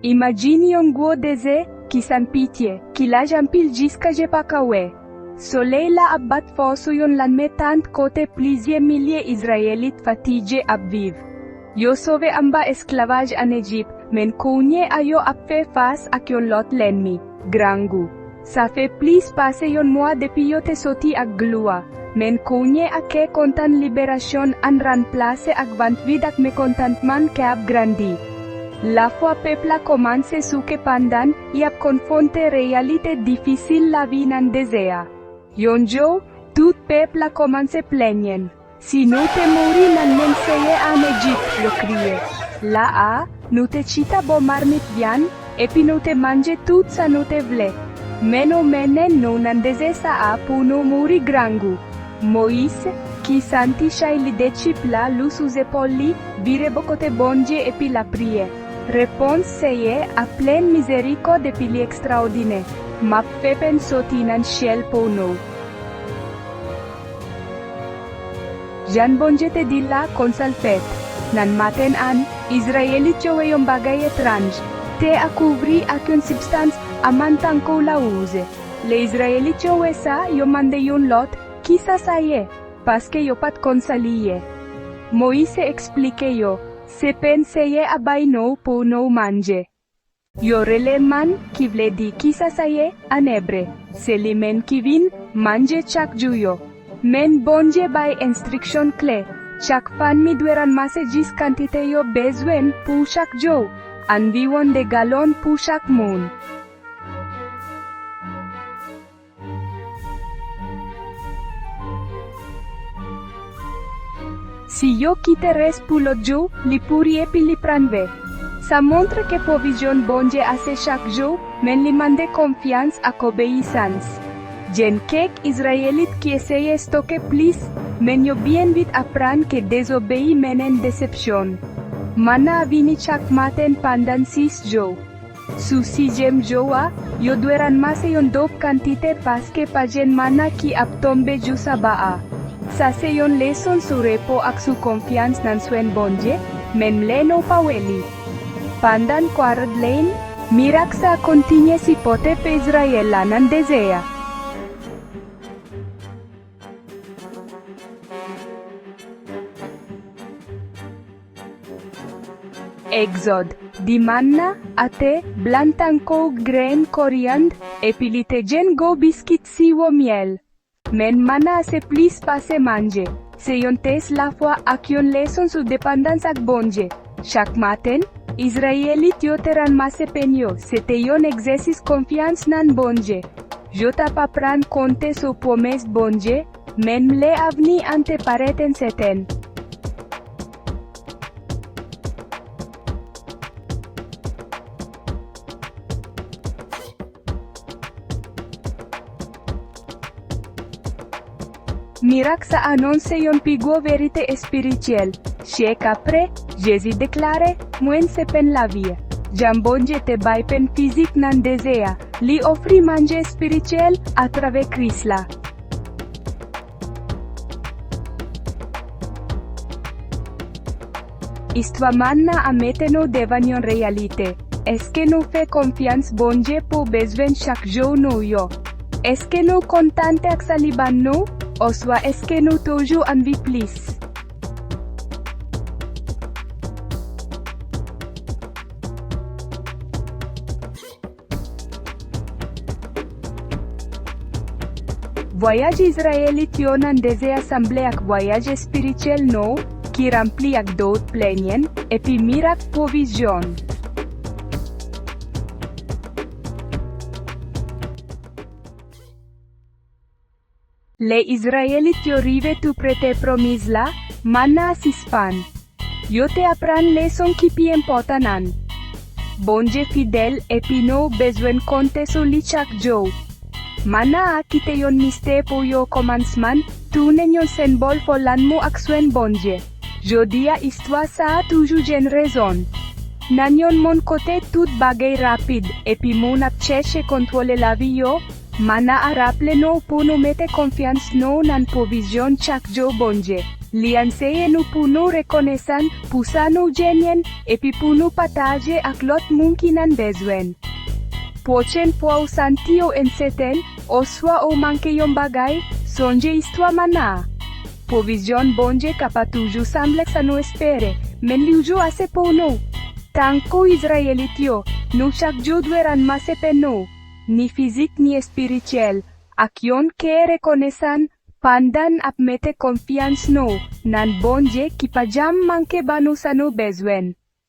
Imagine yon guo deze, ki san pitié, ki la jampil jiska je pakawe. Soleil la abbat fosu yon lan metant kote plizie milie Israelit fatige abviv. Yo sauve amba esclavage en Égypte, men kounye ayo apfe face ak yon lot l'ennemi, grangu. Ça fait plus passer yon mois depuis yo te soti ak glua, men kounye ake kontan liberation an remplace ak vantvid ak mécontentement ke ap grandi. La fois peuple a commencé souke pandan, y ap confronte réalité difficile la vie nan désert. Yon jo, tout peuple a commencé plaignen. Si nou te mouri nan men seye en Égypte, yo crié. La a, nou te chita bo marmit vian, epi nou te manje tout sa nou te vle. Men o menen nou nan deze sa a pou nou mouri grangu. Moïse, ki santi chay li de chip la lu sous épaules li, vire bokote bonje epi la priye. Réponse seye a plein miséricorde epi li extraordinaire. Map fepen soti nan ciel pou nou. Jan bonje te di la konsal fet. Nan maten an, Israelit yo yon bagay étrange. Te a couvri ak yon substance aman tanko la uze. Le Israelit yo sa yo mande yon lot, ki sa ye, paske yo pat konsaliye. Moïse explique yo, se penseye abay nou pou nou manje. Yo rele man, ki vle di ki sa ye, an hebre, se li men ki vin, manje chak juyo. Men bonje bay instruction clé, chak fan mi dweran mase jis kantite yo bezwen pou chak jo, an viwon de galon pou chak moun. Si yo kite res pou lo jo, li puri epi li pranve. Ça montre que provision bonje ase chaque jour, men li mande confiance ak obéissance. Jen kek Israelit ki essaye stoke plus, men yo bien vite apprendre que désobéi menen déception. Mana vini chak maten pendant 6 jours. Sous 6e jour, yo dweran mase yon dop quantité paske pa jen mana ki ap tombe jou sa baa. Sa se yon leson su repo ak su confiance nan swen bonje, men mleno pa weli. Pandan 40 lane, mirak sa kontinye si pote pe Israel la nan desea. Exode, di manna, ate, blantanko grain coriand, epilite jen go biskit siwo miel. Men mana ase plis pase manje, se yon tes la fois ak yon leson su dependance ak bonje. Chaque matin, Israelit yo teran mase penyo, se te yon exercice confiance nan bonje. Jo ta pa pran konte su pomes bonje, men mle avni ante pareten seten. Mirak sa annonce yon pigo verite spirituel. Chek apre, Jésus déclare, mwen se pen la vie. Jambonje te bay pen fizik nan desea, li offri manje spirituel, a travers Christ la. Istva manna a meteno devan yon realite. Eske nou fe confiance bonje pou bezwen chak jou nou yo? Eske nou kontante ak saliban nou? O soit eske nou toujou anvi plis? Voyage Israelit yo nan desea semble ak voyage spirituel nou, ki rempli ak dout plenyen, epi mirak provision. Le Israelit yo rive tu prete promis la, manna asispan. Yo te apran leson ki pi importanan. Bonje fidel epi nou bezwen konte su li chak jou. Mana a kite yon miste pou yo komansman, tunen yon symbol fo lanmu ak swen bonje. Jodia istwa sa a toujou jen rezon. Nan yon mon kote tout bagay rapide, epi moun ap cheche kontrole la vi yo, mana a rappele nou pou nou mete confiance nou nan provision chak jou bonje. Lianseye no puno rekonesan, pusano genyen, epi puno pataje ak lot mungkinan bezwen. Pochen po santio enseten, oswa o manke yung bagay, sonje istwa mana. Provision bonje kapatuju samlek sa no espere, men liujo ase pono. Tanko Israelityo, no shakjo dweran masepeno, ni fizik ni espirituel, akyon ke rekonesan, pandan ap mete confiance no, nan bonje kipajam manke banu sa no bezwen.